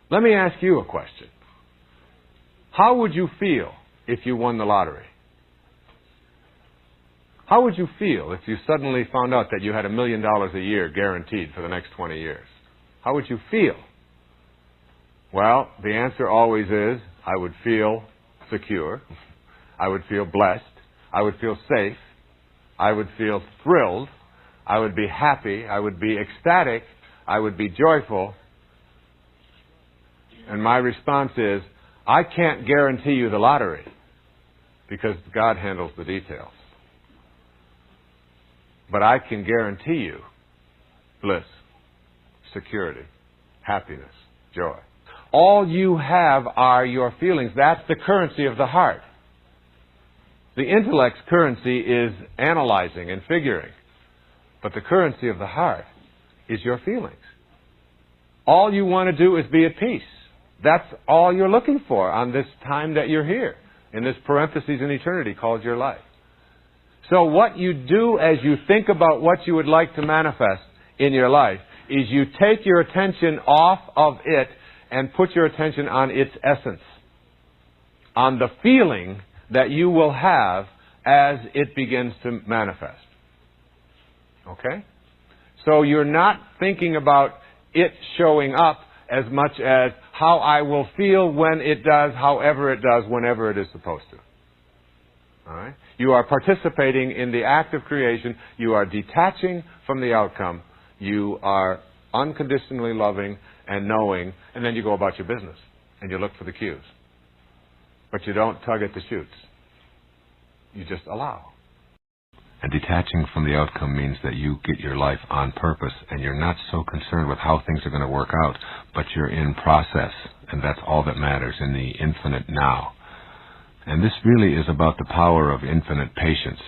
Let me ask you a question. How would you feel if you won the lottery? How would you feel if you suddenly found out that you had $1 million a year guaranteed for the next 20 years? How would you feel? Well, the answer always is, I would feel secure. I would feel blessed. I would feel safe. I would feel thrilled. I would be happy. I would be ecstatic. I would be joyful. And my response is, I can't guarantee you the lottery because God handles the details. But I can guarantee you bliss, security, happiness, joy. All you have are your feelings. That's the currency of the heart. The intellect's currency is analyzing and figuring. But the currency of the heart is your feelings. All you want to do is be at peace. That's all you're looking for on this time that you're here, in this parentheses in eternity called your life. So what you do as you think about what you would like to manifest in your life is you take your attention off of it and put your attention on its essence, on the feeling that you will have as it begins to manifest. Okay? So you're not thinking about it showing up as much as how I will feel when it does, however it does, whenever it is supposed to. All right? You are participating in the act of creation. You are detaching from the outcome. You are unconditionally loving and knowing, and then you go about your business and you look for the cues. But you don't tug at the shoots. You just allow. And detaching from the outcome means that you get your life on purpose and you're not so concerned with how things are going to work out, but you're in process, and that's all that matters in the infinite now. And this really is about the power of infinite patience.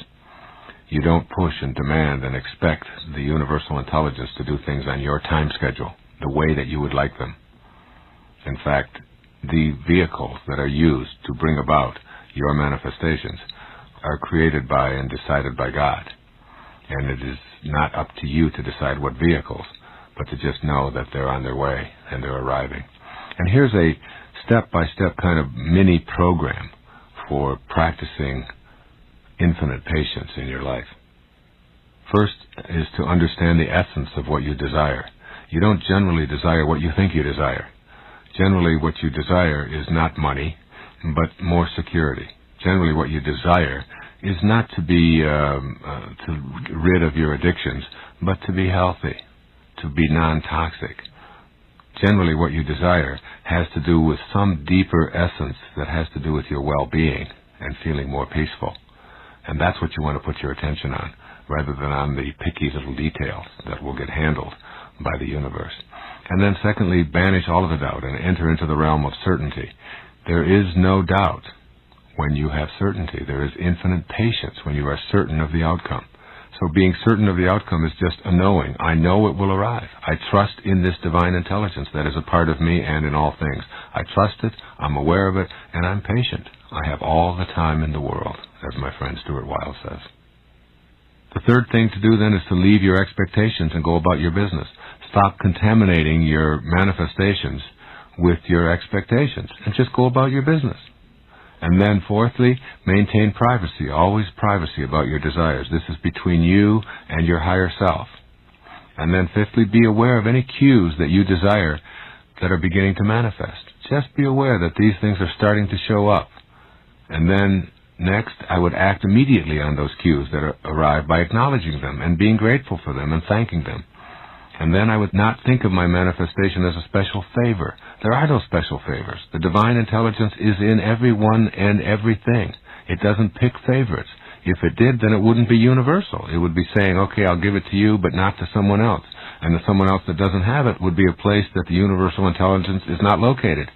You don't push and demand and expect the universal intelligence to do things on your time schedule, the way that you would like them. In fact, the vehicles that are used to bring about your manifestations are created by and decided by God. And it is not up to you to decide what vehicles, but to just know that they're on their way and they're arriving. And here's a step-by-step kind of mini program for practicing infinite patience in your life. First is to understand the essence of what you desire. You don't generally desire what you think you desire. Generally, what you desire is not money, but more security. Generally, what you desire is not to be rid of your addictions, but to be healthy, to be non-toxic. Generally, what you desire has to do with some deeper essence that has to do with your well-being and feeling more peaceful. And that's what you want to put your attention on, rather than on the picky little details that will get handled by the universe. And then secondly, banish all of the doubt and enter into the realm of certainty. There is no doubt when you have certainty. There is infinite patience when you are certain of the outcome. So being certain of the outcome is just a knowing. I know it will arrive. I trust in this divine intelligence that is a part of me and in all things. I trust it, I'm aware of it, and I'm patient. I have all the time in the world, as my friend Stuart Wilde says. The third thing to do then is to leave your expectations and go about your business. Stop contaminating your manifestations with your expectations and just go about your business. And then fourthly, maintain privacy, always privacy about your desires. This is between you and your higher self. And then fifthly, be aware of any cues that you desire that are beginning to manifest. Just be aware that these things are starting to show up. And then next, I would act immediately on those cues that arrive by acknowledging them and being grateful for them and thanking them. And then I would not think of my manifestation as a special favor. There are no special favors. The divine intelligence is in everyone and everything. It doesn't pick favorites. If it did, then it wouldn't be universal. It would be saying, okay, I'll give it to you, but not to someone else. And the someone else that doesn't have it would be a place that the universal intelligence is not located.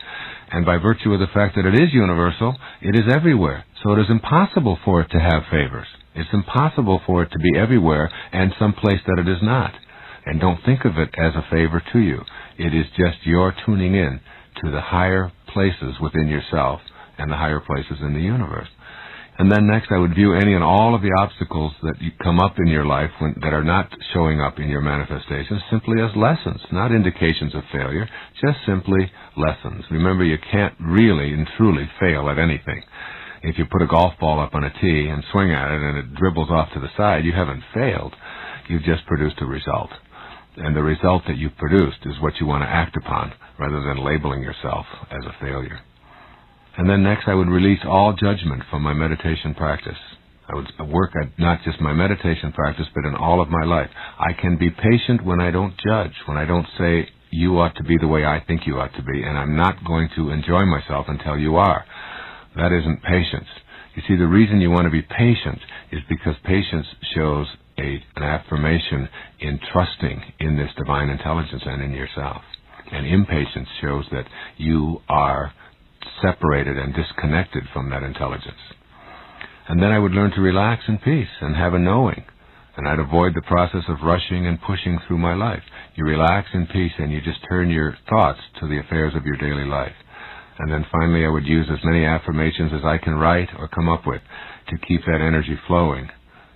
And by virtue of the fact that it is universal, it is everywhere. So it is impossible for it to have favors. It's impossible for it to be everywhere and someplace that it is not. And don't think of it as a favor to you. It is just your tuning in to the higher places within yourself and the higher places in the universe. And then next, I would view any and all of the obstacles that come up in your life that are not showing up in your manifestations simply as lessons, not indications of failure, just simply lessons. Remember, you can't really and truly fail at anything. If you put a golf ball up on a tee and swing at it and it dribbles off to the side, you haven't failed. You've just produced a result. And the result that you've produced is what you want to act upon, rather than labeling yourself as a failure. And then next, I would release all judgment from my meditation practice. I would work at not just my meditation practice, but in all of my life. I can be patient when I don't judge, when I don't say, you ought to be the way I think you ought to be, and I'm not going to enjoy myself until you are. That isn't patience. You see, the reason you want to be patient is because patience shows an affirmation in trusting in this divine intelligence and in yourself. And impatience shows that you are separated and disconnected from that intelligence. And then I would learn to relax in peace and have a knowing. And I'd avoid the process of rushing and pushing through my life. You relax in peace and you just turn your thoughts to the affairs of your daily life. And then finally I would use as many affirmations as I can write or come up with to keep that energy flowing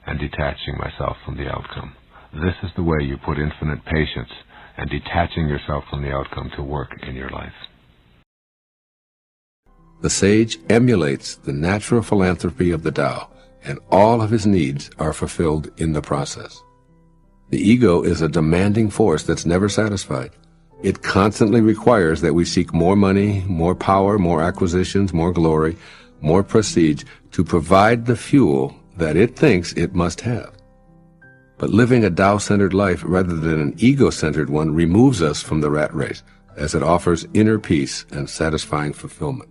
and detaching myself from the outcome. This is the way you put infinite patience and detaching yourself from the outcome to work in your life. The sage emulates the natural philanthropy of the Tao, and all of his needs are fulfilled in the process. The ego is a demanding force that's never satisfied. It constantly requires that we seek more money, more power, more acquisitions, more glory, more prestige to provide the fuel that it thinks it must have. But living a Tao-centered life rather than an ego-centered one removes us from the rat race, as it offers inner peace and satisfying fulfillment.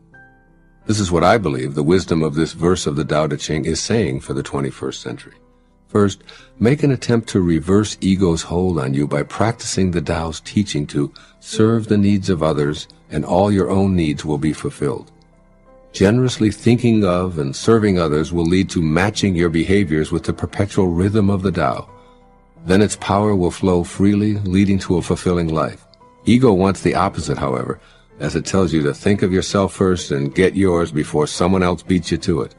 This is what I believe the wisdom of this verse of the Tao Te Ching is saying for the 21st century. First, make an attempt to reverse ego's hold on you by practicing the Tao's teaching to serve the needs of others, and all your own needs will be fulfilled. Generously thinking of and serving others will lead to matching your behaviors with the perpetual rhythm of the Tao. Then its power will flow freely, leading to a fulfilling life. Ego wants the opposite, however, as it tells you to think of yourself first and get yours before someone else beats you to it.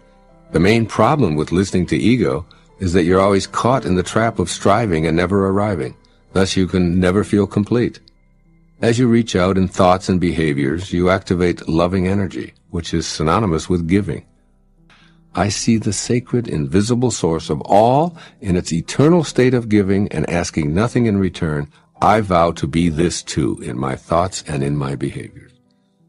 The main problem with listening to ego is that you're always caught in the trap of striving and never arriving. Thus you can never feel complete. As you reach out in thoughts and behaviors, you activate loving energy, which is synonymous with giving. I see the sacred, invisible source of all in its eternal state of giving and asking nothing in return. I vow to be this too in my thoughts and in my behaviors.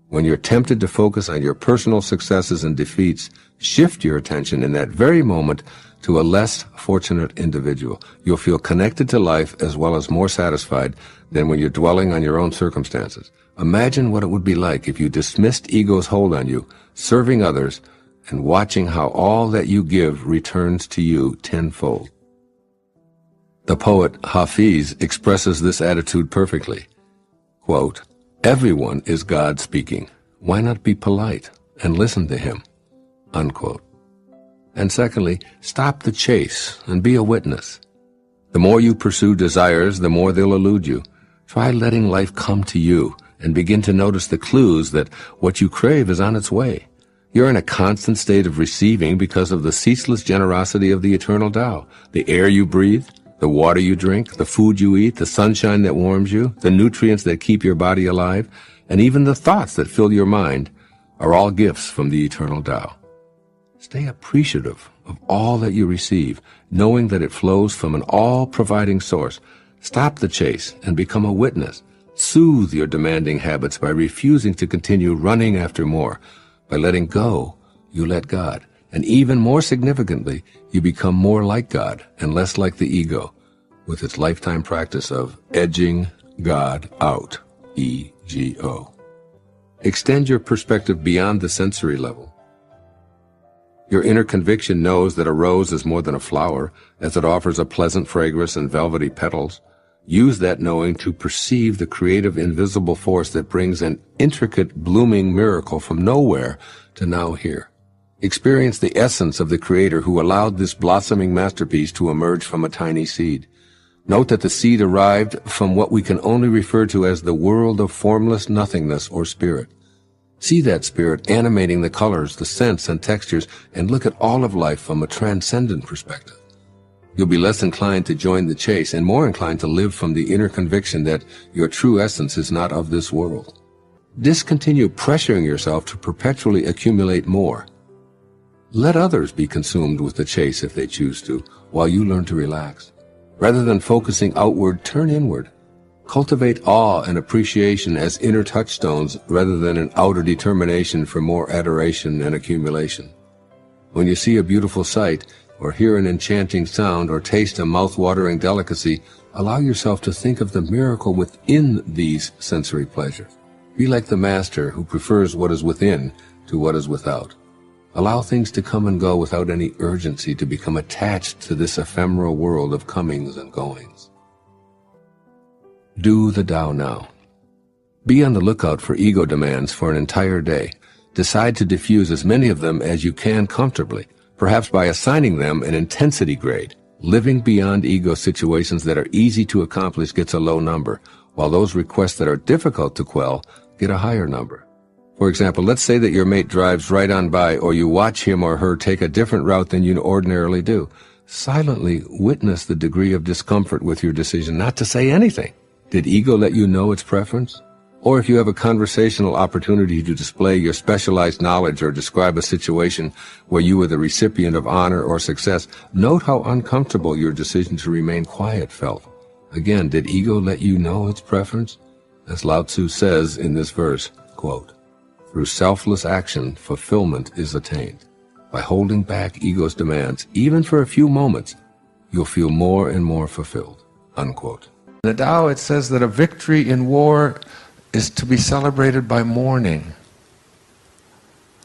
When you're tempted to focus on your personal successes and defeats, shift your attention in that very moment to a less fortunate individual. You'll feel connected to life as well as more satisfied than when you're dwelling on your own circumstances. Imagine what it would be like if you dismissed ego's hold on you, serving others, and watching how all that you give returns to you tenfold. The poet Hafiz expresses this attitude perfectly. Quote, "Everyone is God speaking. Why not be polite and listen to him?" Unquote. And secondly, stop the chase and be a witness. The more you pursue desires, the more they'll elude you. Try letting life come to you and begin to notice the clues that what you crave is on its way. You're in a constant state of receiving because of the ceaseless generosity of the eternal Tao. The air you breathe, the water you drink, the food you eat, the sunshine that warms you, the nutrients that keep your body alive, and even the thoughts that fill your mind are all gifts from the eternal Tao. Stay appreciative of all that you receive, knowing that it flows from an all-providing source. Stop the chase and become a witness. Soothe your demanding habits by refusing to continue running after more. By letting go, you let God. And even more significantly, you become more like God and less like the ego, with its lifetime practice of edging God out, E-G-O. Extend your perspective beyond the sensory level. Your inner conviction knows that a rose is more than a flower, as it offers a pleasant fragrance and velvety petals. Use that knowing to perceive the creative invisible force that brings an intricate blooming miracle from nowhere to now here. Experience the essence of the Creator who allowed this blossoming masterpiece to emerge from a tiny seed. Note that the seed arrived from what we can only refer to as the world of formless nothingness or spirit. See that spirit animating the colors, the scents, and textures, and look at all of life from a transcendent perspective. You'll be less inclined to join the chase and more inclined to live from the inner conviction that your true essence is not of this world. Discontinue pressuring yourself to perpetually accumulate more. Let others be consumed with the chase if they choose to, while you learn to relax. Rather than focusing outward, turn inward. Cultivate awe and appreciation as inner touchstones rather than an outer determination for more adoration and accumulation. When you see a beautiful sight, or hear an enchanting sound, or taste a mouth-watering delicacy, allow yourself to think of the miracle within these sensory pleasures. Be like the master who prefers what is within to what is without. Allow things to come and go without any urgency to become attached to this ephemeral world of comings and goings. Do the Tao now. Be on the lookout for ego demands for an entire day. Decide to diffuse as many of them as you can comfortably, perhaps by assigning them an intensity grade. Living beyond ego situations that are easy to accomplish gets a low number, while those requests that are difficult to quell get a higher number. For example, let's say that your mate drives right on by, or you watch him or her take a different route than you ordinarily do. Silently witness the degree of discomfort with your decision not to say anything. Did ego let you know its preference? Or if you have a conversational opportunity to display your specialized knowledge or describe a situation where you were the recipient of honor or success, note how uncomfortable your decision to remain quiet felt. Again, did ego let you know its preference? As Lao Tzu says in this verse, quote, "Through selfless action, fulfillment is attained. By holding back ego's demands, even for a few moments, you'll feel more and more fulfilled." Unquote. In the Tao, it says that a victory in war is to be celebrated by mourning,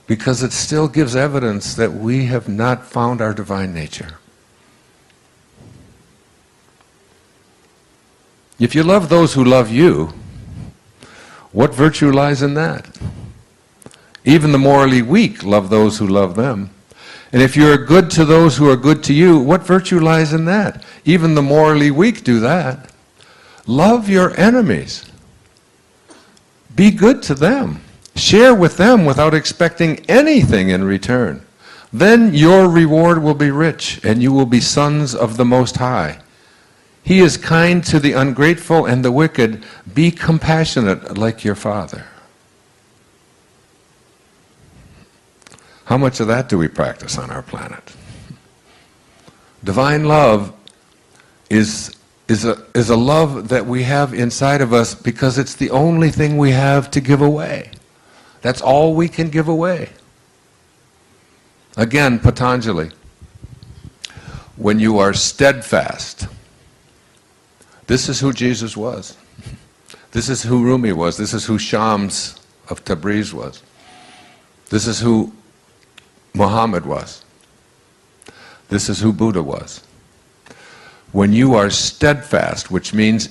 because it still gives evidence that we have not found our divine nature. If you love those who love you, what virtue lies in that? Even the morally weak love those who love them. And if you're good to those who are good to you, what virtue lies in that? Even the morally weak do that. Love your enemies. Be good to them. Share with them without expecting anything in return. Then your reward will be rich, and you will be sons of the Most High. He is kind to the ungrateful and the wicked. Be compassionate like your Father. How much of that do we practice on our planet? Divine love is a love that we have inside of us because it's the only thing we have to give away. That's all we can give away. Again, Patanjali, when you are steadfast, this is who Jesus was. This is who Rumi was. This is who Shams of Tabriz was. This is who Muhammad was. This is who Buddha was. When you are steadfast, which means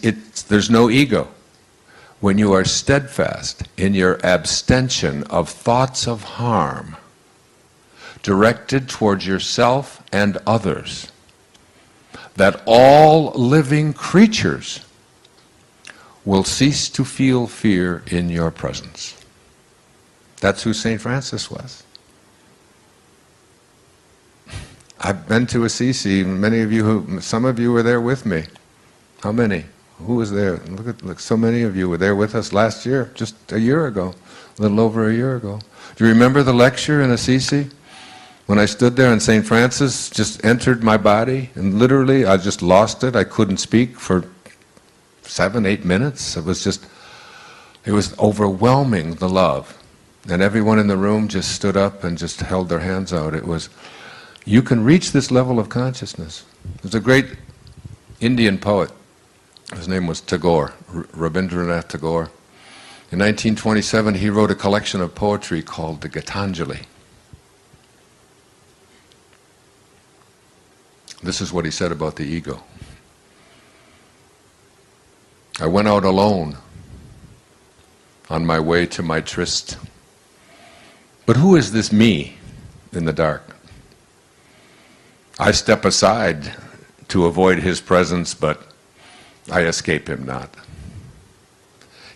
there's no ego, when you are steadfast in your abstention of thoughts of harm directed towards yourself and others, that all living creatures will cease to feel fear in your presence. That's who St. Francis was. I've been to Assisi. Some of you were there with me. How many? Who was there? Look, so many of you were there with us last year, just a year ago, a little over a year ago. Do you remember the lecture in Assisi? When I stood there and St. Francis just entered my body, and literally I just lost it. I couldn't speak for 7, 8 minutes. It was overwhelming, the love. And everyone in the room just stood up and just held their hands out. You can reach this level of consciousness. There's a great Indian poet. His name was Tagore, Rabindranath Tagore. In 1927, he wrote a collection of poetry called the Gitanjali. This is what he said about the ego. I went out alone on my way to my tryst. But who is this me in the dark? I step aside to avoid his presence, but I escape him not.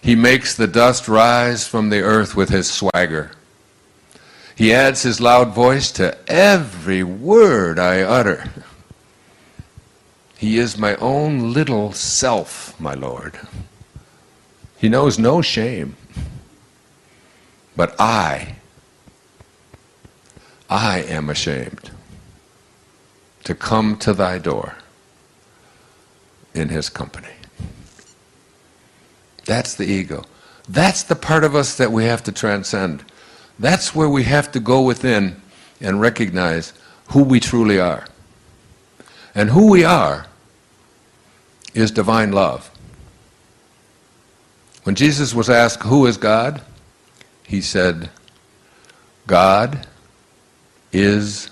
He makes the dust rise from the earth with his swagger. He adds his loud voice to every word I utter. He is my own little self, my Lord. He knows no shame. But I am ashamed to come to thy door in his company. That's the ego. That's the part of us that we have to transcend. That's where we have to go within and recognize who we truly are. And who we are is divine love. When Jesus was asked, who is God? He said, God is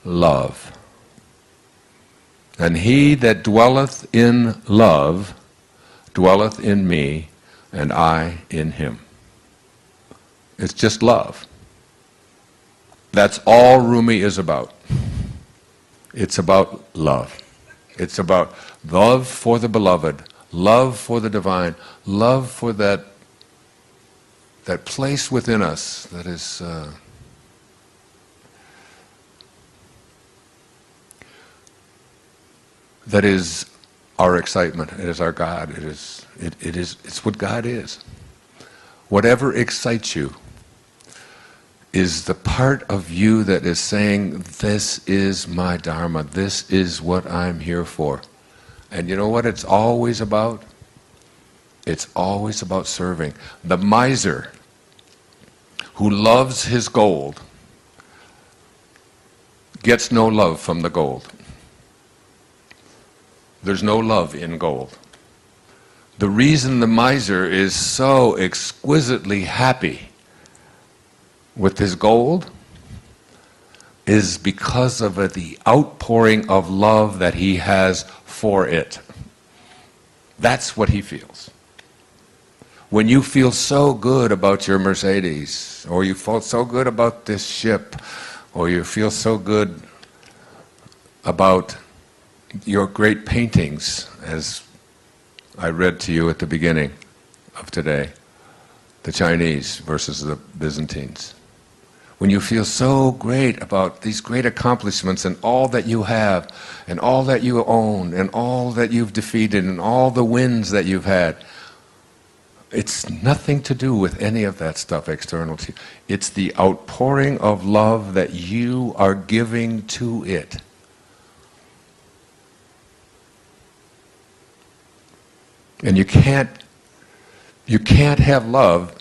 love. And he that dwelleth in love dwelleth in me, and I in him. It's just love. That's all Rumi is about. It's about love. It's about love for the beloved, love for the divine, love for that place within us that is our excitement. It is our God. It's what God is. Whatever excites you is the part of you that is saying, this is my Dharma, this is what I'm here for. And you know what it's always about? It's always about serving. The miser who loves his gold gets no love from the gold. There's no love in gold. The reason the miser is so exquisitely happy with his gold is because of the outpouring of love that he has for it. That's what he feels. When you feel so good about your Mercedes, or you feel so good about this ship, or you feel so good about your great paintings, as I read to you at the beginning of today, the Chinese versus the Byzantines. When you feel so great about these great accomplishments and all that you have, and all that you own, and all that you've defeated, and all the wins that you've had, it's nothing to do with any of that stuff external to you. It's the outpouring of love that you are giving to it. And you can't have love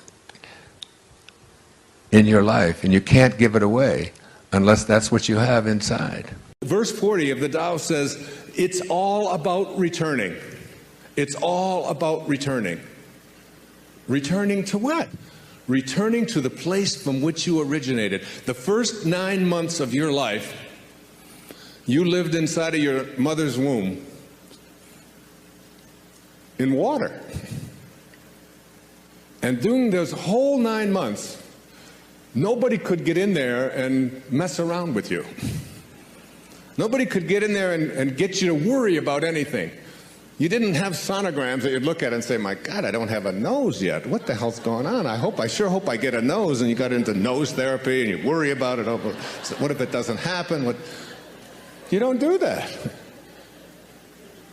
in your life, and you can't give it away unless that's what you have inside. Verse 40 of the Tao says, it's all about returning. It's all about returning. Returning to what? Returning to the place from which you originated. The first 9 months of your life, you lived inside of your mother's womb in water. And during those whole 9 months, nobody could get in there and mess around with you. Nobody could get in there and get you to worry about anything. You didn't have sonograms that you'd look at and say, my God, I don't have a nose yet. What the hell's going on? I sure hope I get a nose. And you got into nose therapy and you worry about it. Oh, what if it doesn't happen? You don't do that.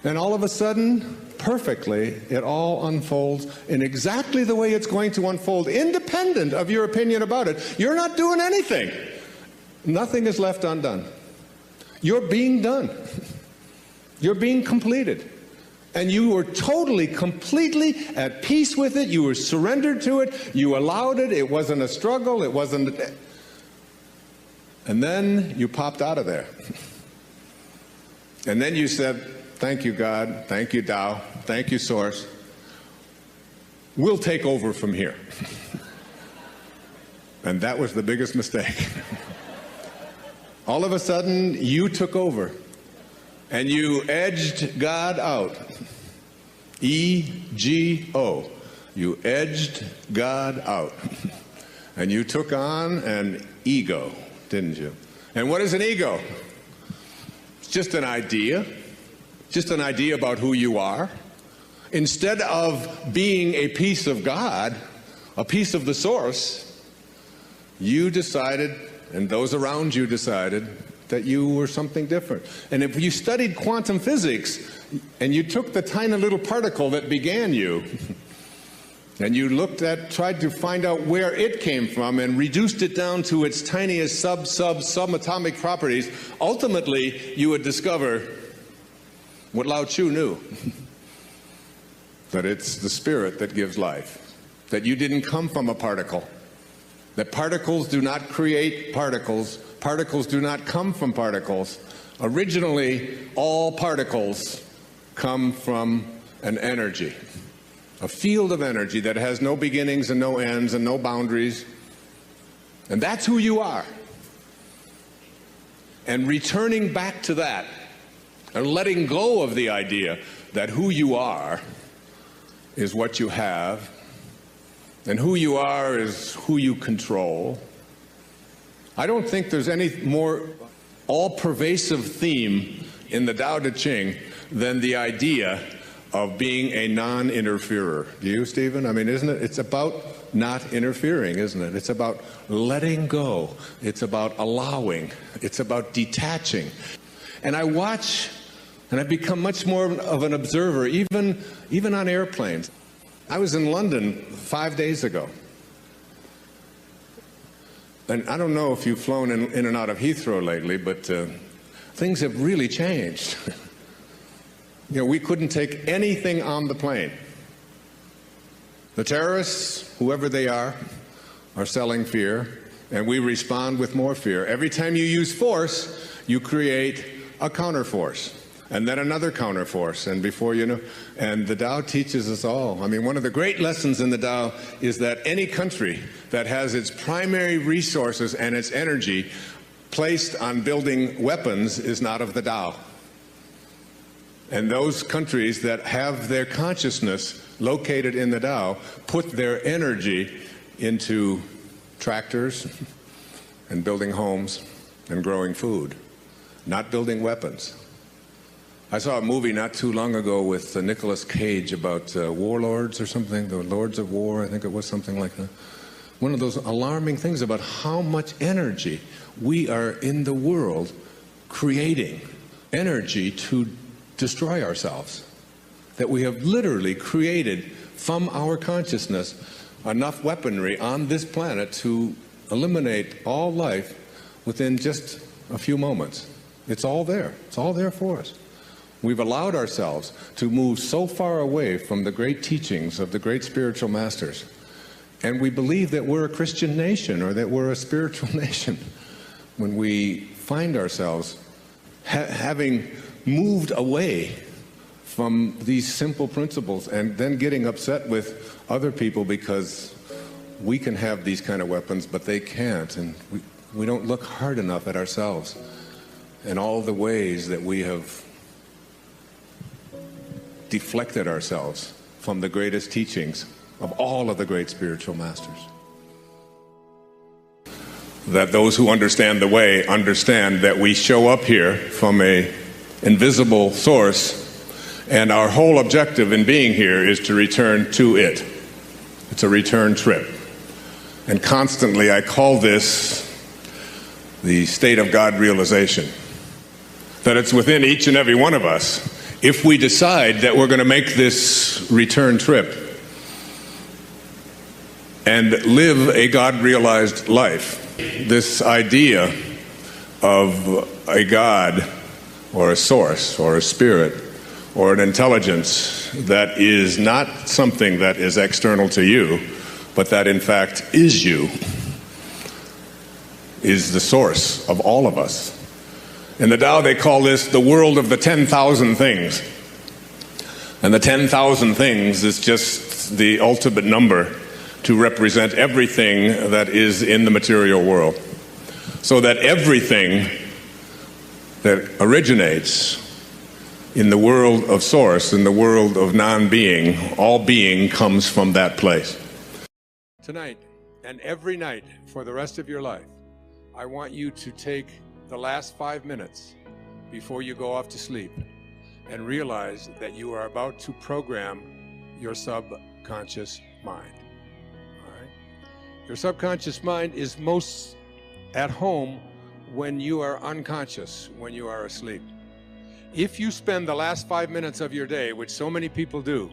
And all of a sudden, perfectly, it all unfolds in exactly the way it's going to unfold, independent of your opinion about it. You're not doing anything. Nothing is left undone. You're being done. You're being completed. And you were totally, completely at peace with it. You were surrendered to it. You allowed it. It wasn't a struggle. It wasn't... And then you popped out of there. And then you said, thank you, God. Thank you, Tao. Thank you, Source. We'll take over from here. And that was the biggest mistake. All of a sudden, you took over. And you edged God out. E-G-O. You edged God out. And you took on an ego, didn't you? And what is an ego? It's just an idea. Just an idea about who you are. Instead of being a piece of God, a piece of the Source, you decided, and those around you decided, that you were something different. And if you studied quantum physics, and you took the tiny little particle that began you, and you tried to find out where it came from and reduced it down to its tiniest subatomic properties, ultimately you would discover what Lao Tzu knew, that it's the spirit that gives life, that you didn't come from a particle, that particles do not create particles, particles do not come from particles. Originally, all particles come from an energy, a field of energy that has no beginnings and no ends and no boundaries. And that's who you are. And returning back to that and letting go of the idea that who you are is what you have, and who you are is who you control. I don't think there's any more all-pervasive theme in the Tao Te Ching than the idea of being a non-interferer. Do you, Stephen? I mean, isn't it? It's about not interfering, isn't it? It's about letting go. It's about allowing. It's about detaching. And I watch, and I've become much more of an observer, even on airplanes. I was in London 5 days ago. And I don't know if you've flown in and out of Heathrow lately, but things have really changed. You know, we couldn't take anything on the plane. The terrorists, whoever they are selling fear, and we respond with more fear. Every time you use force, you create a counterforce, and then another counterforce, and before you know, and the Tao teaches us all. I mean, one of the great lessons in the Tao is that any country that has its primary resources and its energy placed on building weapons is not of the Tao. And those countries that have their consciousness located in the Tao put their energy into tractors and building homes and growing food, not building weapons. I saw a movie not too long ago with Nicolas Cage about warlords or something, the Lords of War, I think it was something like that. One of those alarming things about how much energy we are in the world creating, energy to destroy ourselves, that we have literally created from our consciousness enough weaponry on this planet to eliminate all life within just a few moments. It's all there. It's all there for us. We've allowed ourselves to move so far away from the great teachings of the great spiritual masters, and we believe that we're a Christian nation or that we're a spiritual nation when we find ourselves having moved away from these simple principles and then getting upset with other people because we can have these kind of weapons but they can't, and we don't look hard enough at ourselves and all the ways that we have deflected ourselves from the greatest teachings of all of the great spiritual masters. That those who understand the way understand that we show up here from a invisible source, and our whole objective in being here is to return to it. It's a return trip. And constantly I call this the state of God realization. That it's within each and every one of us. If we decide that we're going to make this return trip and live a God-realized life, this idea of a God or a source or a spirit or an intelligence that is not something that is external to you, but that in fact is you, is the source of all of us. In the Tao they call this the world of the 10,000 things. And the 10,000 things is just the ultimate number to represent everything that is in the material world. So that everything that originates in the world of source, in the world of non-being, all being comes from that place. Tonight and every night for the rest of your life, I want you to take the last 5 minutes before you go off to sleep and realize that you are about to program your subconscious mind. All right? Your subconscious mind is most at home when you are unconscious, when you are asleep. If you spend the last 5 minutes of your day, which so many people do,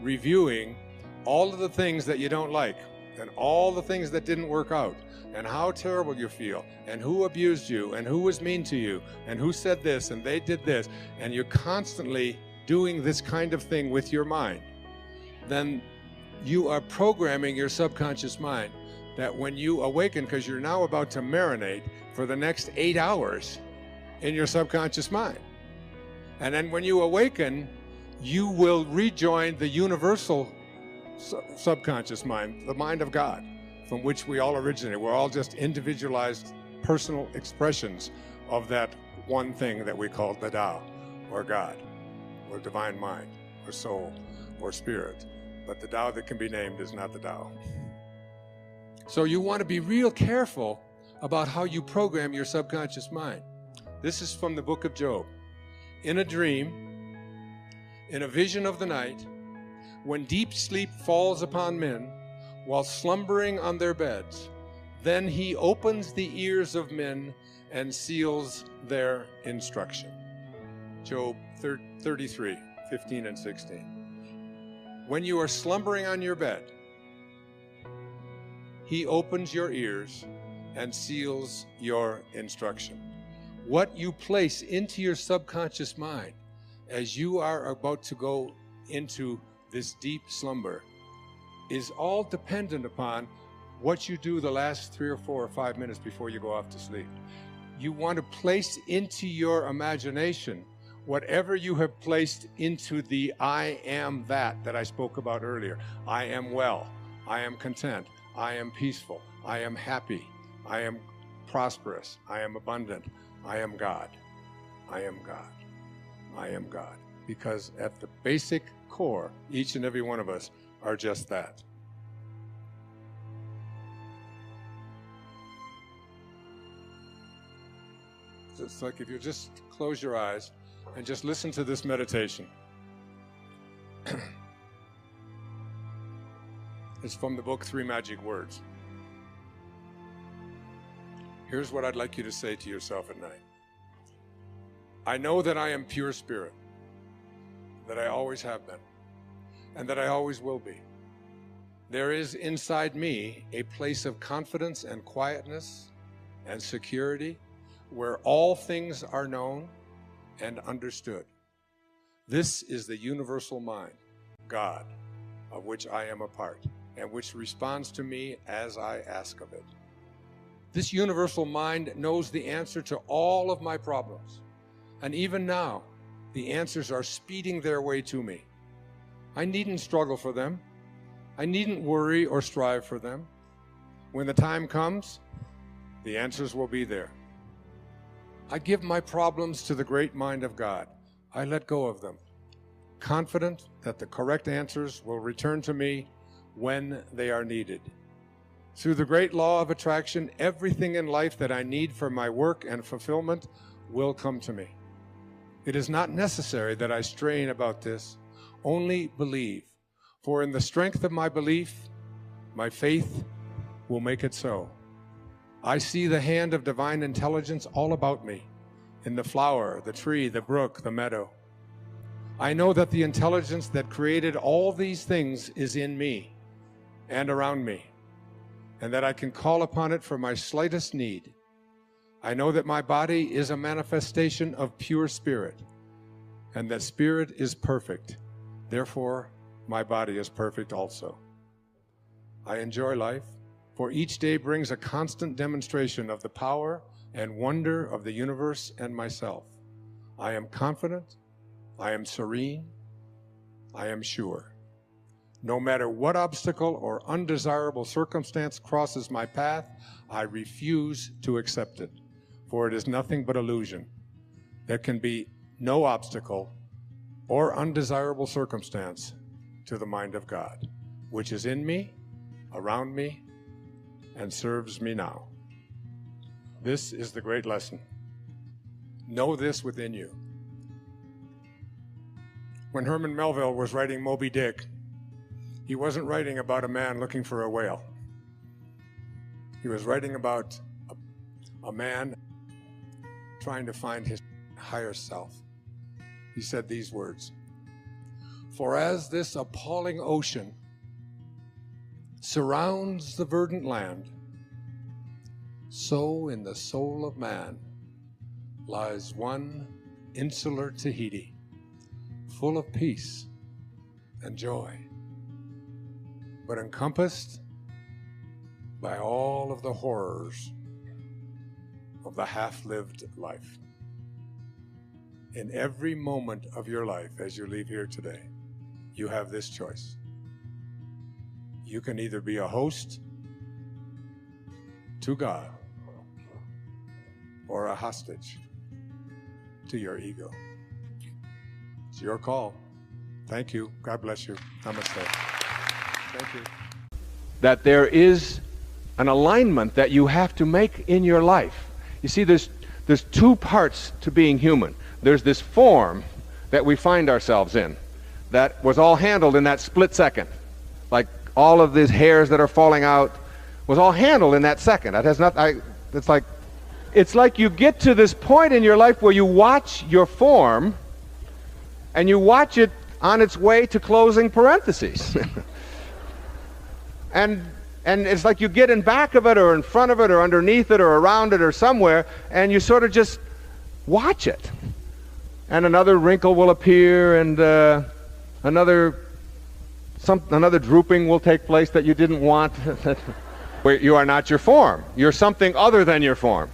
reviewing all of the things that you don't like, and all the things that didn't work out, and how terrible you feel, and who abused you, and who was mean to you, and who said this, and they did this, and you're constantly doing this kind of thing with your mind, then you are programming your subconscious mind that when you awaken, because you're now about to marinate for the next 8 hours in your subconscious mind. And then when you awaken, you will rejoin the universal subconscious mind, the mind of God, from which we all originate. We're all just individualized personal expressions of that one thing that we call the Tao, or God, or divine mind, or soul, or spirit. But the Tao that can be named is not the Tao. So you want to be real careful about how you program your subconscious mind. This is from the book of Job. In a dream, in a vision of the night, when deep sleep falls upon men while slumbering on their beds, then he opens the ears of men and seals their instruction. Job 33, 15 and 16. When you are slumbering on your bed, he opens your ears and seals your instruction. What you place into your subconscious mind as you are about to go into this deep slumber is all dependent upon what you do the last 3 or 4 or 5 minutes before you go off to sleep. You want to place into your imagination whatever you have placed into the I am that I spoke about earlier. I am well. I am content. I am peaceful. I am happy. I am prosperous. I am abundant. I am God. I am God. I am God. Because at the basic core, each and every one of us are just that. It's like if you just close your eyes and just listen to this meditation. It's from the book 3 Magic Words. Here's what I'd like you to say to yourself at night. I know that I am pure spirit, that I always have been, and that I always will be. There is inside me a place of confidence and quietness and security where all things are known and understood. This is the universal mind, God, of which I am a part, and which responds to me as I ask of it. This universal mind knows the answer to all of my problems, and even now, the answers are speeding their way to me. I needn't struggle for them. I needn't worry or strive for them. When the time comes, the answers will be there. I give my problems to the great mind of God. I let go of them, confident that the correct answers will return to me when they are needed. Through the great law of attraction, everything in life that I need for my work and fulfillment will come to me. It is not necessary that I strain about this. Only believe, for in the strength of my belief, my faith will make it so. I see the hand of divine intelligence all about me, in the flower, the tree, the brook, the meadow. I know that the intelligence that created all these things is in me and around me, and that I can call upon it for my slightest need. I know that my body is a manifestation of pure spirit, and that spirit is perfect. Therefore, my body is perfect also. I enjoy life, for each day brings a constant demonstration of the power and wonder of the universe and myself. I am confident, I am serene, I am sure. No matter what obstacle or undesirable circumstance crosses my path, I refuse to accept it, for it is nothing but illusion. There can be no obstacle or undesirable circumstance to the mind of God, which is in me, around me, and serves me now. This is the great lesson. Know this within you. When Herman Melville was writing Moby Dick, he wasn't writing about a man looking for a whale. He was writing about a man trying to find his higher self. He said these words, "For as this appalling ocean surrounds the verdant land, so in the soul of man lies one insular Tahiti, full of peace and joy, but encompassed by all of the horrors of the half-lived life. In every moment of your life as you leave here today, you have this choice. You can either be a host to God or a hostage to your ego. It's your call. Thank you. God bless you. Namaste. Thank you. That there is an alignment that you have to make in your life. You see, there's two parts to being human. There's this form that we find ourselves in that was all handled in that split second. Like all of these hairs that are falling out was all handled in that second. That has not, it's like you get to this point in your life where you watch your form and you watch it on its way to closing parentheses. And it's like you get in back of it or in front of it or underneath it or around it or somewhere, and you sort of just watch it. And another wrinkle will appear, and another drooping will take place that you didn't want. Where you are not your form. You're something other than your form.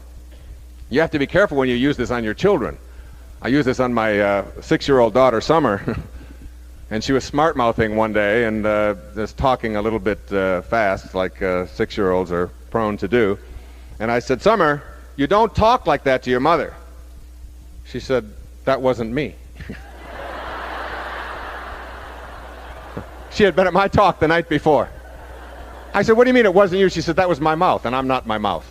You have to be careful when you use this on your children. I used this on my 6-year-old daughter, Summer. And she was smart-mouthing one day and just talking a little bit fast, like 6-year-olds are prone to do. And I said, "Summer, you don't talk like that to your mother." She said, "That wasn't me." She had been at my talk the night before. I said, "What do you mean it wasn't you?" She said, "That was my mouth, and I'm not my mouth."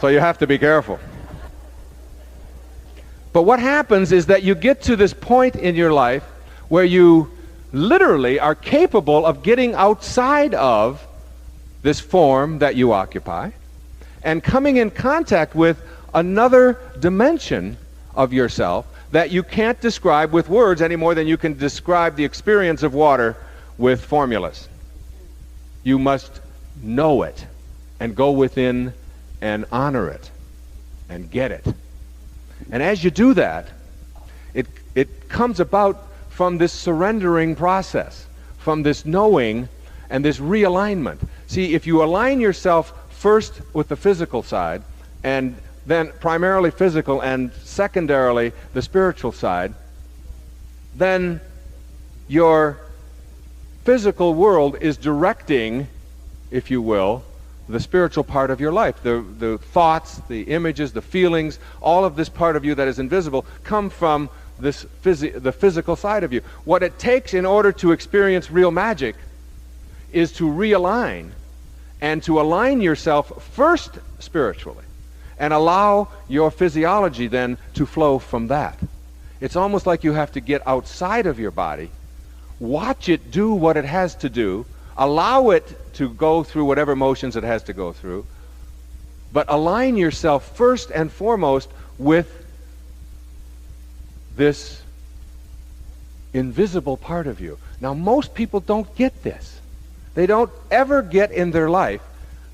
So you have to be careful. But what happens is that you get to this point in your life where you literally are capable of getting outside of this form that you occupy and coming in contact with another dimension of yourself that you can't describe with words any more than you can describe the experience of water with formulas. You must know it and go within and honor it and get it. And as you do that, it comes about from this surrendering process, from this knowing and this realignment. See, if you align yourself first with the physical side, and then primarily physical and secondarily the spiritual side, then your physical world is directing, if you will, the spiritual part of your life. The thoughts, the images, the feelings, all of this part of you that is invisible come from the physical side of you. What it takes in order to experience real magic is to realign and to align yourself first spiritually and allow your physiology then to flow from that. It's almost like you have to get outside of your body, watch it do what it has to do, allow it to go through whatever motions it has to go through, but align yourself first and foremost with this invisible part of you. Now, most people don't get this. They don't ever get in their life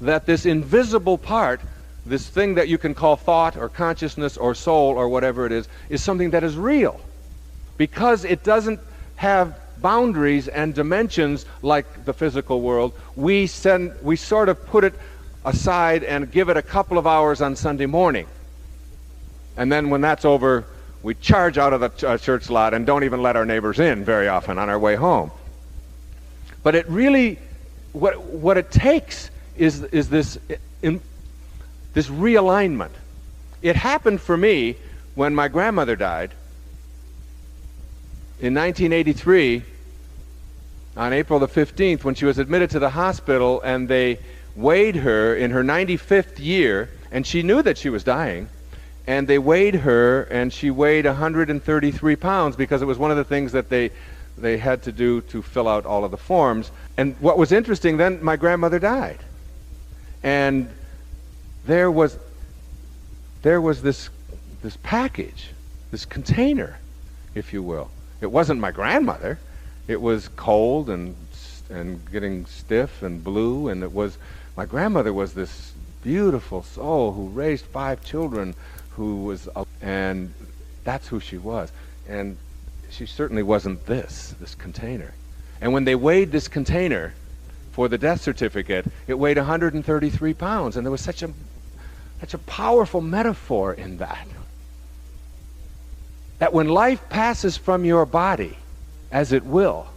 that this invisible part, this thing that you can call thought or consciousness or soul or whatever it is something that is real. Because it doesn't have boundaries and dimensions like the physical world, we sort of put it aside and give it a couple of hours on Sunday morning. And then when that's over, we charge out of the church lot and don't even let our neighbors in very often on our way home. But it really, what it takes is this realignment. It happened for me when my grandmother died in 1983 on April the 15th, when she was admitted to the hospital, and they weighed her in her 95th year, and she knew that she was dying, and they weighed her, and she weighed 133 pounds because it was one of the things that they had to do to fill out all of the forms. And what was interesting, then my grandmother died, and there was this package, this container, if you will. It wasn't my grandmother. It was cold and getting stiff and blue, and it was, my grandmother was this beautiful soul who raised 5 children, and that's who she was. And she certainly wasn't this container. And when they weighed this container for the death certificate, it weighed 133 pounds, and there was such a powerful metaphor in that. That when life passes from your body, as it will,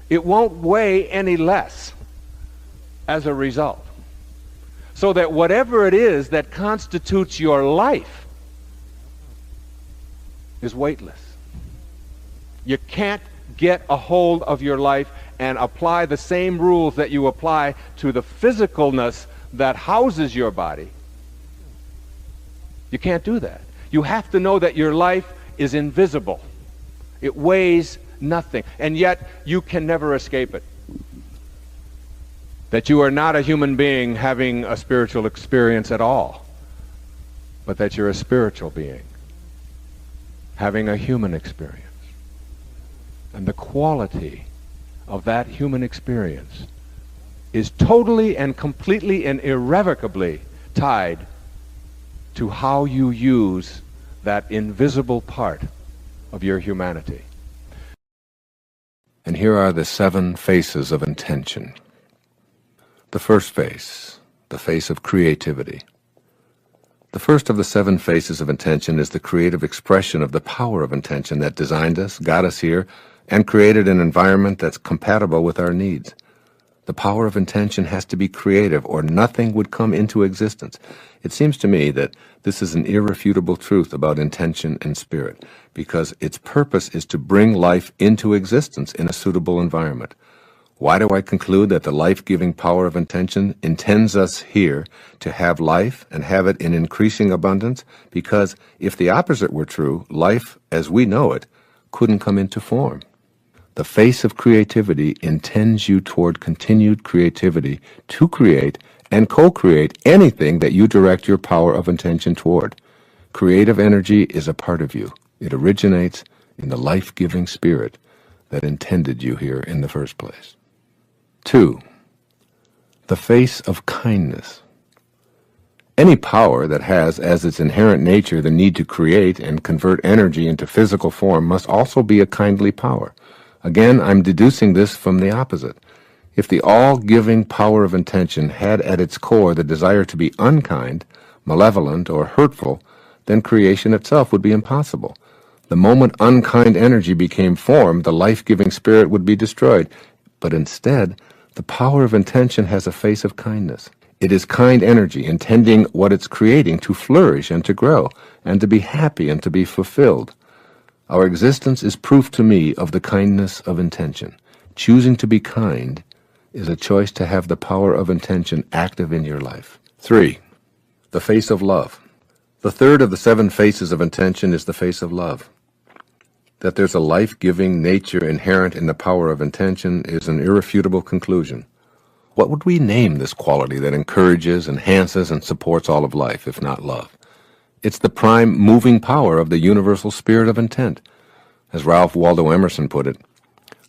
it won't weigh any less as a result. So that whatever it is that constitutes your life is weightless. You can't get a hold of your life and apply the same rules that you apply to the physicalness that houses your body. You can't do that. You have to know that your life is invisible. It weighs nothing, and yet you can never escape it. That you are not a human being having a spiritual experience at all, but that you're a spiritual being having a human experience. And the quality of that human experience is totally and completely and irrevocably tied to how you use that invisible part of your humanity. And here are the 7 faces of intention. The first face, the face of creativity. The first of the 7 faces of intention is the creative expression of the power of intention that designed us, got us here, and created an environment that's compatible with our needs. The power of intention has to be creative, or nothing would come into existence. It seems to me that this is an irrefutable truth about intention and spirit, because its purpose is to bring life into existence in a suitable environment. Why do I conclude that the life-giving power of intention intends us here to have life and have it in increasing abundance? Because if the opposite were true, life as we know it couldn't come into form. The face of creativity intends you toward continued creativity to create and co-create anything that you direct your power of intention toward. Creative energy is a part of you. It originates in the life-giving spirit that intended you here in the first place. 2. The face of kindness. Any power that has as its inherent nature the need to create and convert energy into physical form must also be a kindly power. Again, I'm deducing this from the opposite. If the all-giving power of intention had at its core the desire to be unkind, malevolent, or hurtful, then creation itself would be impossible. The moment unkind energy became form, the life-giving spirit would be destroyed. But instead, the power of intention has a face of kindness. It is kind energy, intending what it's creating to flourish and to grow, and to be happy and to be fulfilled. Our existence is proof to me of the kindness of intention. Choosing to be kind is a choice to have the power of intention active in your life. 3. The face of love. The third of the 7 faces of intention is the face of love. That there's a life-giving nature inherent in the power of intention is an irrefutable conclusion. What would we name this quality that encourages, enhances, and supports all of life, if not love? It's the prime moving power of the universal spirit of intent. As Ralph Waldo Emerson put it,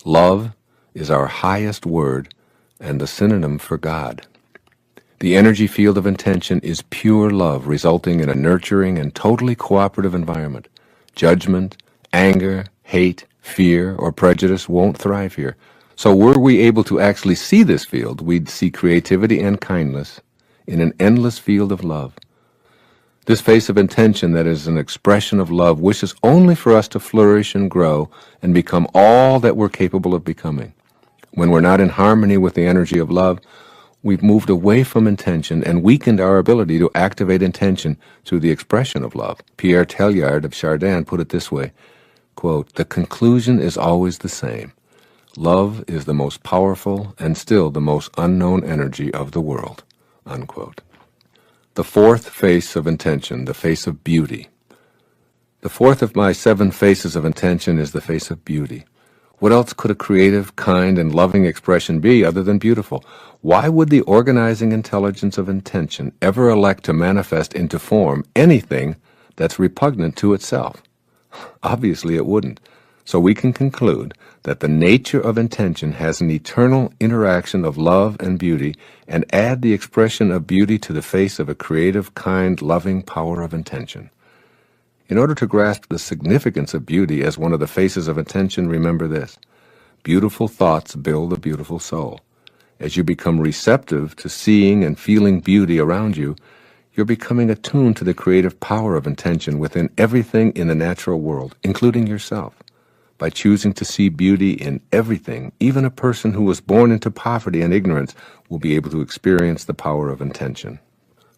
love is our highest word and the synonym for God. The energy field of intention is pure love, resulting in a nurturing and totally cooperative environment. Judgment, anger, hate, fear, or prejudice won't thrive here. So were we able to actually see this field, we'd see creativity and kindness in an endless field of love. This face of intention that is an expression of love wishes only for us to flourish and grow and become all that we're capable of becoming. When we're not in harmony with the energy of love, we've moved away from intention and weakened our ability to activate intention through the expression of love. Pierre Teilhard of Chardin put it this way, quote, "The conclusion is always the same. Love is the most powerful and still the most unknown energy of the world," unquote. The fourth face of intention, the face of beauty. The fourth of my 7 faces of intention is the face of beauty. What else could a creative, kind, and loving expression be other than beautiful? Why would the organizing intelligence of intention ever elect to manifest into form anything that's repugnant to itself? Obviously it wouldn't. So we can conclude that the nature of intention has an eternal interaction of love and beauty, and add the expression of beauty to the face of a creative, kind, loving power of intention. In order to grasp the significance of beauty as one of the faces of intention, remember this: beautiful thoughts build a beautiful soul. As you become receptive to seeing and feeling beauty around you, you're becoming attuned to the creative power of intention within everything in the natural world, including yourself. By choosing to see beauty in everything, even a person who was born into poverty and ignorance will be able to experience the power of intention.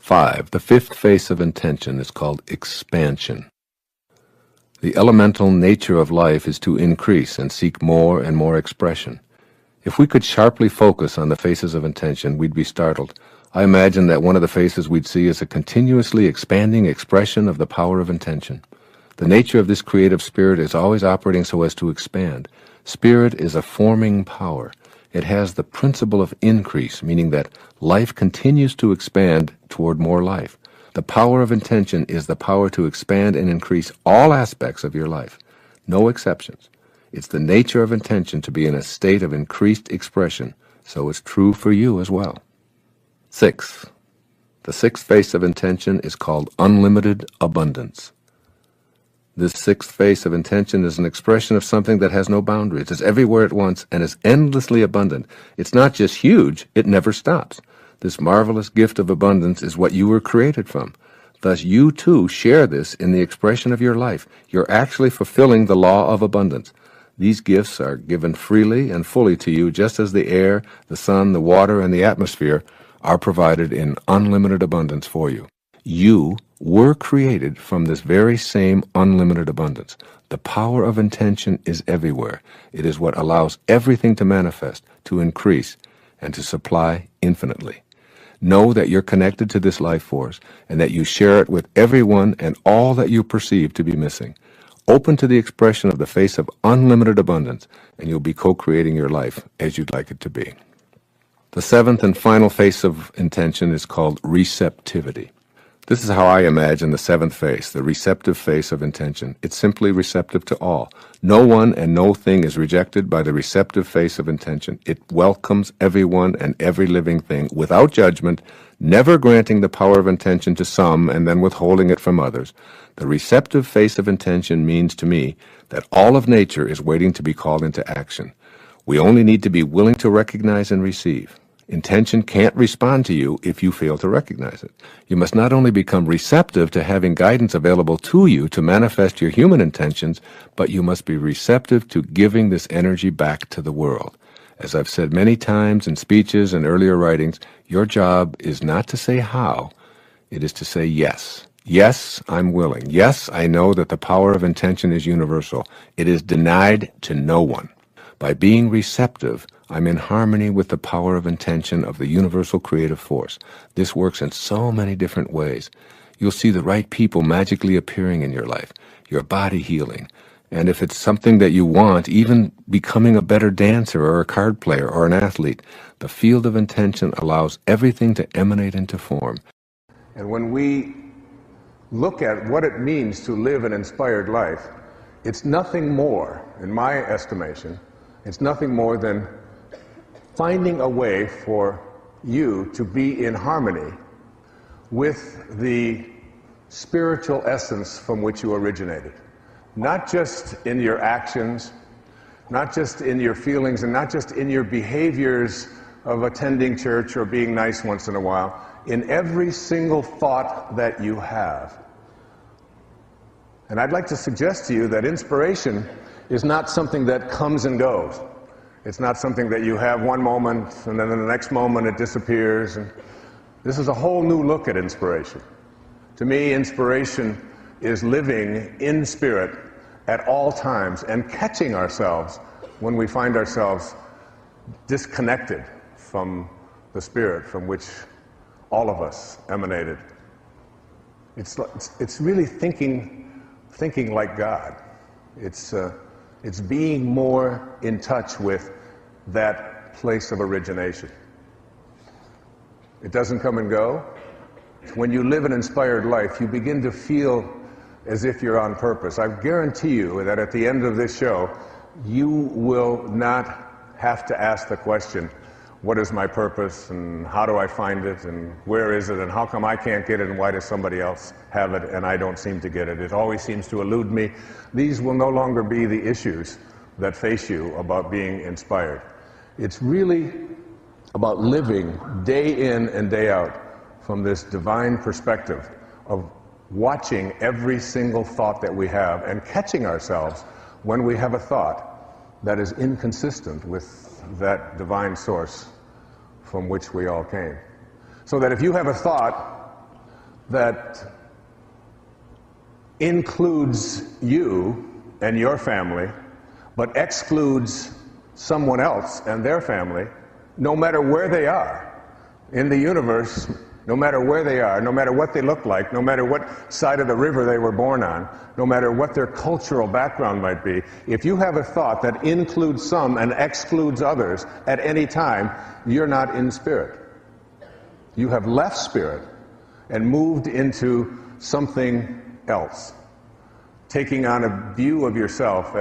5. The fifth face of intention is called expansion. The elemental nature of life is to increase and seek more and more expression. If we could sharply focus on the faces of intention, we'd be startled. I imagine that one of the faces we'd see is a continuously expanding expression of the power of intention. The nature of this creative spirit is always operating so as to expand. Spirit is a forming power. It has the principle of increase, meaning that life continues to expand toward more life. The power of intention is the power to expand and increase all aspects of your life, no exceptions. It's the nature of intention to be in a state of increased expression, so it's true for you as well. 6. The sixth face of intention is called unlimited abundance. This sixth face of intention is an expression of something that has no boundaries. It's everywhere at once and is endlessly abundant. It's not just huge, it never stops. This marvelous gift of abundance is what you were created from. Thus, you too share this in the expression of your life. You're actually fulfilling the law of abundance. These gifts are given freely and fully to you, just as the air, the sun, the water, and the atmosphere are provided in unlimited abundance for you. You were created from this very same unlimited abundance. The power of intention is everywhere. It is what allows everything to manifest, to increase, and to supply infinitely. Know that you're connected to this life force and that you share it with everyone and all that you perceive to be missing. Open to the expression of the face of unlimited abundance, and you'll be co-creating your life as you'd like it to be. The seventh and final face of intention is called receptivity. This is how I imagine the seventh face, the receptive face of intention. It's simply receptive to all. No one and no thing is rejected by the receptive face of intention. It welcomes everyone and every living thing without judgment, never granting the power of intention to some and then withholding it from others. The receptive face of intention means to me that all of nature is waiting to be called into action. We only need to be willing to recognize and receive. Intention can't respond to you if you fail to recognize it. You must not only become receptive to having guidance available to you to manifest your human intentions, but you must be receptive to giving this energy back to the world. As I've said many times in speeches and earlier writings, your job is not to say how, it is to say yes. Yes, I'm willing. Yes, I know that the power of intention is universal. It is denied to no one. By being receptive, I'm in harmony with the power of intention of the universal creative force. This works in so many different ways. You'll see the right people magically appearing in your life, your body healing, and if it's something that you want, even becoming a better dancer or a card player or an athlete. The field of intention allows everything to emanate into form. And when we look at what it means to live an inspired life, it's nothing more, in my estimation, it's nothing more than finding a way for you to be in harmony with the spiritual essence from which you originated. Not just in your actions, not just in your feelings, and not just in your behaviors of attending church or being nice once in a while, in every single thought that you have. And I'd like to suggest to you that inspiration is not something that comes and goes. It's not something that you have one moment and then in the next moment it disappears. And this is a whole new look at inspiration. To me, inspiration is living in spirit at all times and catching ourselves when we find ourselves disconnected from the spirit from which all of us emanated. It's really thinking like God. It's being more in touch with that place of origination. It doesn't come and go. When you live an inspired life, you begin to feel as if you're on purpose. I guarantee you that at the end of this show, you will not have to ask the question, what is my purpose, and how do I find it, and where is it, and how come I can't get it, and why does somebody else have it and I don't seem to get it? It always seems to elude me. These will no longer be the issues that face you about being inspired. It's really about living day in and day out from this divine perspective of watching every single thought that we have and catching ourselves when we have a thought that is inconsistent with that divine source from which we all came. So that if you have a thought that includes you and your family, but excludes someone else and their family, no matter where they are in the universe, no matter where they are, no matter what they look like, no matter what side of the river they were born on, no matter what their cultural background might be, if you have a thought that includes some and excludes others at any time, you're not in spirit. You have left spirit and moved into something else, taking on a view of yourself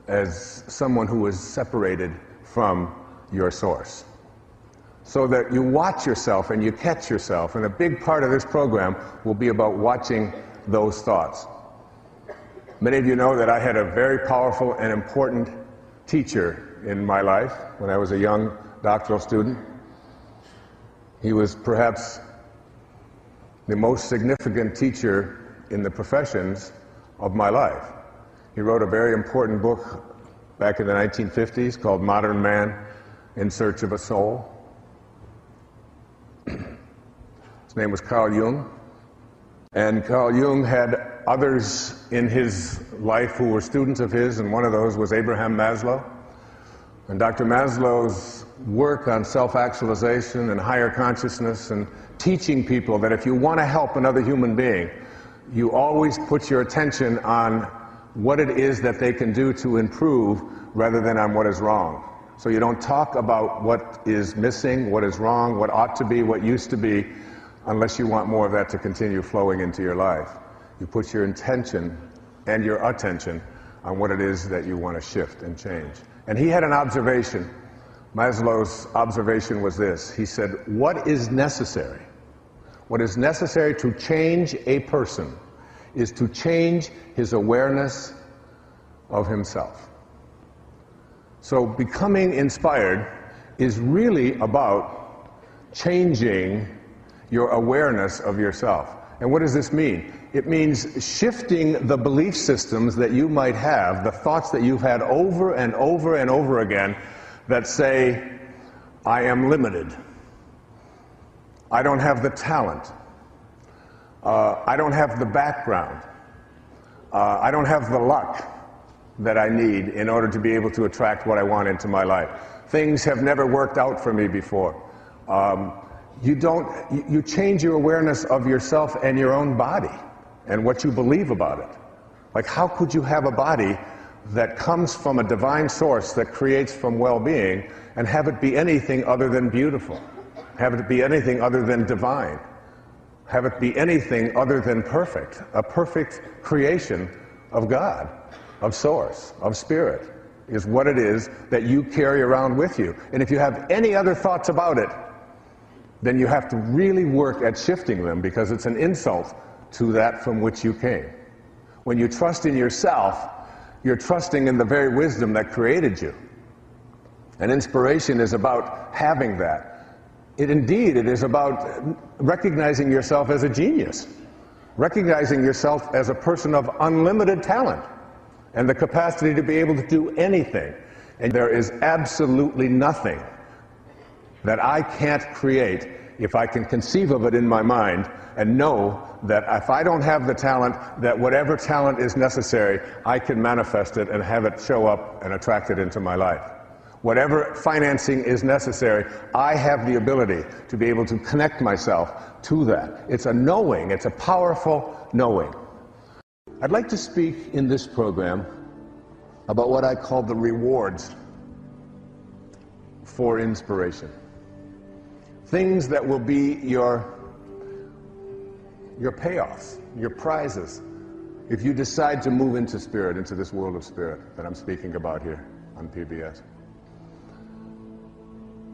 as someone who is separated from your source. So that you watch yourself and you catch yourself, and a big part of this program will be about watching those thoughts. Many of you know that I had a very powerful and important teacher in my life when I was a young doctoral student. He was perhaps the most significant teacher in the professions of my life. He wrote a very important book back in the 1950s called Modern Man in Search of a Soul. His name was Carl Jung, and Carl Jung had others in his life who were students of his, and one of those was Abraham Maslow. And Dr. Maslow's work on self-actualization and higher consciousness and teaching people that if you want to help another human being, you always put your attention on what it is that they can do to improve rather than on what is wrong. So you don't talk about what is missing, what is wrong, what ought to be, what used to be, unless you want more of that to continue flowing into your life. You put your intention and your attention on what it is that you want to shift and change. And he had an observation. Maslow's observation was this. He said, what is necessary? What is necessary to change a person is to change his awareness of himself. So becoming inspired is really about changing your awareness of yourself. And what does this mean? It means shifting the belief systems that you might have, the thoughts that you've had over and over and over again that say, I am limited. I don't have the talent. I don't have the background. I don't have the luck that I need in order to be able to attract what I want into my life. Things have never worked out for me before. You change your awareness of yourself and your own body and what you believe about it. Like, how could you have a body that comes from a divine source that creates from well-being and have it be anything other than beautiful? Have it be anything other than divine? Have it be anything other than perfect? A perfect creation of God, of source, of spirit, is what it is that you carry around with you. And if you have any other thoughts about it, then you have to really work at shifting them, because it's an insult to that from which you came. When you trust in yourself, you're trusting in the very wisdom that created you. And inspiration is about having that. It is about recognizing yourself as a genius, recognizing yourself as a person of unlimited talent and the capacity to be able to do anything. And there is absolutely nothing that I can't create if I can conceive of it in my mind and know that if I don't have the talent, that whatever talent is necessary, I can manifest it and have it show up and attract it into my life. Whatever financing is necessary, I have the ability to be able to connect myself to that. It's a knowing, it's a powerful knowing. I'd like to speak in this program about what I call the rewards for inspiration. Things that will be your your payoffs, your prizes, if you decide to move into spirit, into this world of spirit that I'm speaking about here on PBS.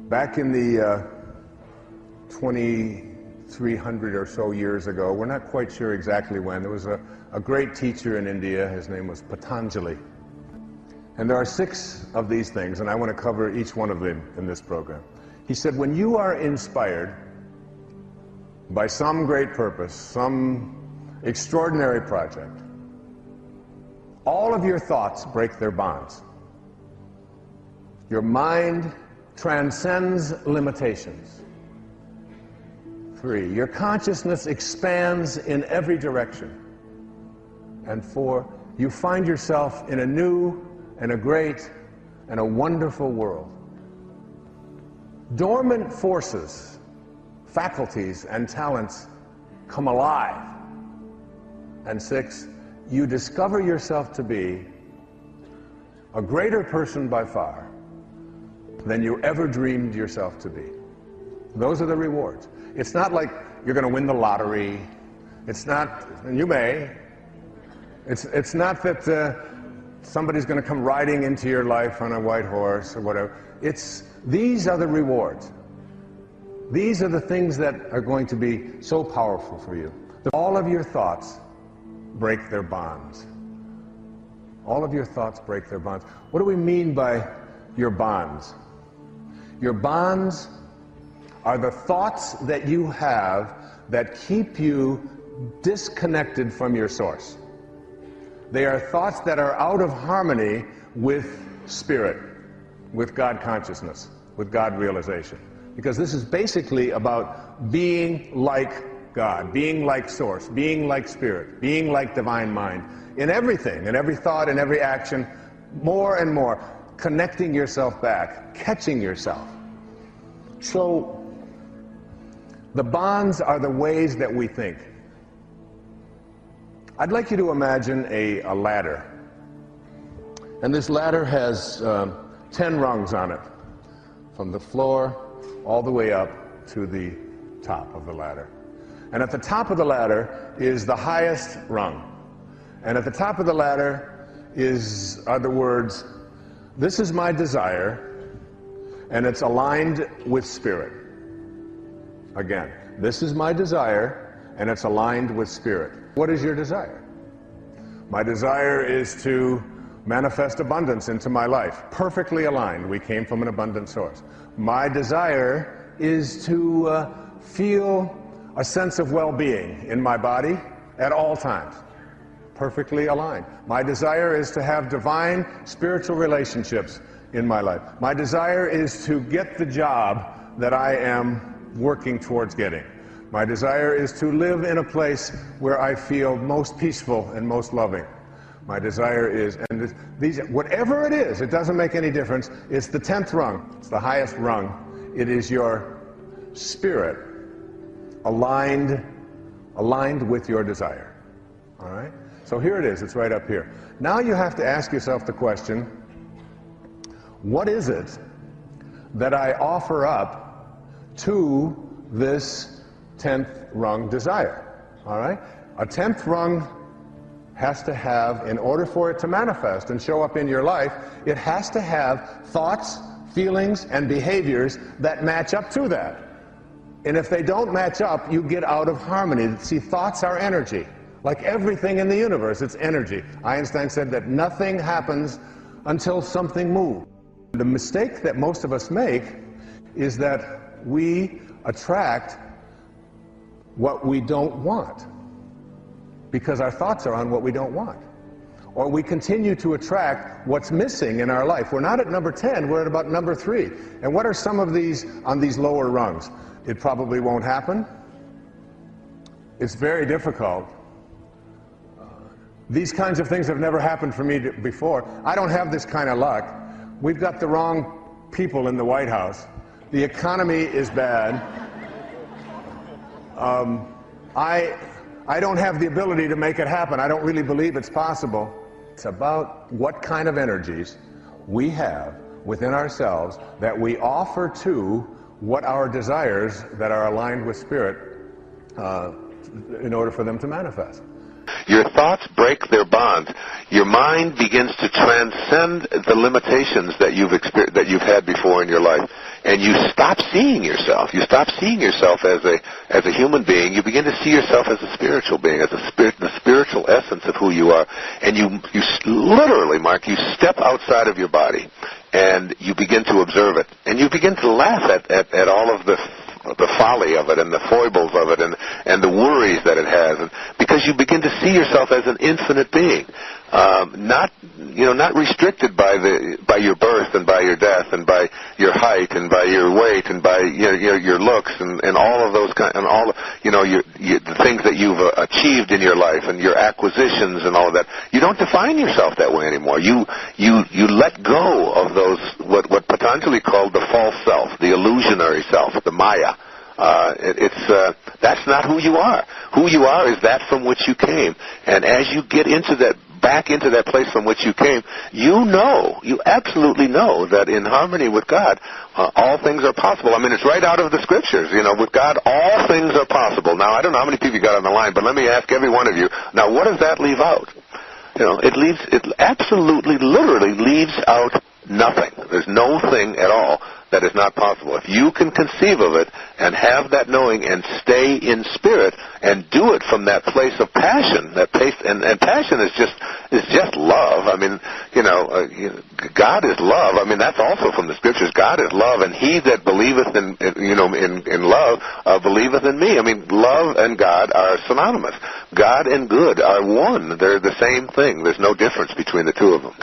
Back in the 2,300 or so years ago, we're not quite sure exactly when, there was a great teacher in India. His name was Patanjali. And there are 6 of these things, and I want to cover each one of them in this program. He said, when you are inspired by some great purpose, some extraordinary project, all of your thoughts break their bonds. Your mind transcends limitations. 3, your consciousness expands in every direction. And 4, you find yourself in a new and a great and a wonderful world. Dormant forces, faculties, and talents come alive. And 6, you discover yourself to be a greater person by far than you ever dreamed yourself to be. Those are the rewards. It's not like you're going to win the lottery. It's not, and you may. It's not that somebody's going to come riding into your life on a white horse or whatever. These are the rewards. These are the things that are going to be so powerful for you. All of your thoughts break their bonds. All of your thoughts break their bonds. What do we mean by your bonds? Your bonds are the thoughts that you have that keep you disconnected from your source. They are thoughts that are out of harmony with spirit, with God consciousness, with God realization. Because this is basically about being like God, being like source, being like spirit, being like divine mind, in everything, in every thought, in every action, more and more, connecting yourself back, catching yourself. So, the bonds are the ways that we think. I'd like you to imagine a ladder. And this ladder has 10 rungs on it, from the floor all the way up to the top of the ladder. And at the top of the ladder is the highest rung. And at the top of the ladder are the words, "This is my desire," and it's aligned with spirit. Again, this is my desire, and it's aligned with spirit. What is your desire? My desire is to manifest abundance into my life. Perfectly aligned. We came from an abundant source. My desire is to feel a sense of well-being in my body at all times. Perfectly aligned. My desire is to have divine spiritual relationships in my life. My desire is to get the job that I am working towards getting. My desire is to live in a place where I feel most peaceful and most loving. My desire is, and these, whatever it is, it doesn't make any difference. It's the 10th rung. It's the highest rung. It is your spirit aligned with your desire. All right? So here it is. It's right up here. Now you have to ask yourself the question, what is it that I offer up to this 10th rung desire? All right? A 10th rung has to have, in order for it to manifest and show up in your life, it has to have thoughts, feelings, and behaviors that match up to that. And if they don't match up, you get out of harmony. See, thoughts are energy. Like everything in the universe, it's energy. Einstein said that nothing happens until something moves. The mistake that most of us make is that we attract what we don't want, because our thoughts are on what we don't want. Or we continue to attract what's missing in our life. We're not at number 10, we're at about number 3. And what are some of these on these lower rungs? It probably won't happen. It's very difficult. These kinds of things have never happened for me before. I don't have this kind of luck. We've got the wrong people in the White House. The economy is bad. I don't have the ability to make it happen. I don't really believe it's possible. It's about what kind of energies we have within ourselves that we offer to what our desires that are aligned with spirit in order for them to manifest. Your thoughts break their bonds. Your mind begins to transcend the limitations that you've had before in your life, and you stop seeing yourself. You stop seeing yourself as a human being. You begin to see yourself as a spiritual being, as the spiritual essence of who you are. And you literally, Mark, you step outside of your body, and you begin to observe it, and you begin to laugh at all of the folly of it and the foibles of it and the worries that it has, and because you begin to see yourself as an infinite being, not restricted by your birth and by your death and by your height and by your weight and by your looks and all of those and all the things that you've achieved in your life and your acquisitions and all of that. You don't define yourself that way anymore. You let go of those what Patanjali called the false self, the illusionary self, the Maya. That's not who you are. Who you are is that from which you came. And as you get back into that place from which you came, you absolutely know that in harmony with God, all things are possible. I mean, it's right out of the scriptures. With God, all things are possible. Now, I don't know how many people you got on the line, but let me ask every one of you. Now, what does that leave out? It absolutely, literally leaves out nothing. There's no thing at all that is not possible. If you can conceive of it and have that knowing and stay in spirit and do it from that place of passion, and passion is just love. I mean, God is love. I mean, that's also from the scriptures. God is love, and he that believeth in love believeth in me. I mean, love and God are synonymous. God and good are one. They're the same thing. There's no difference between the two of them.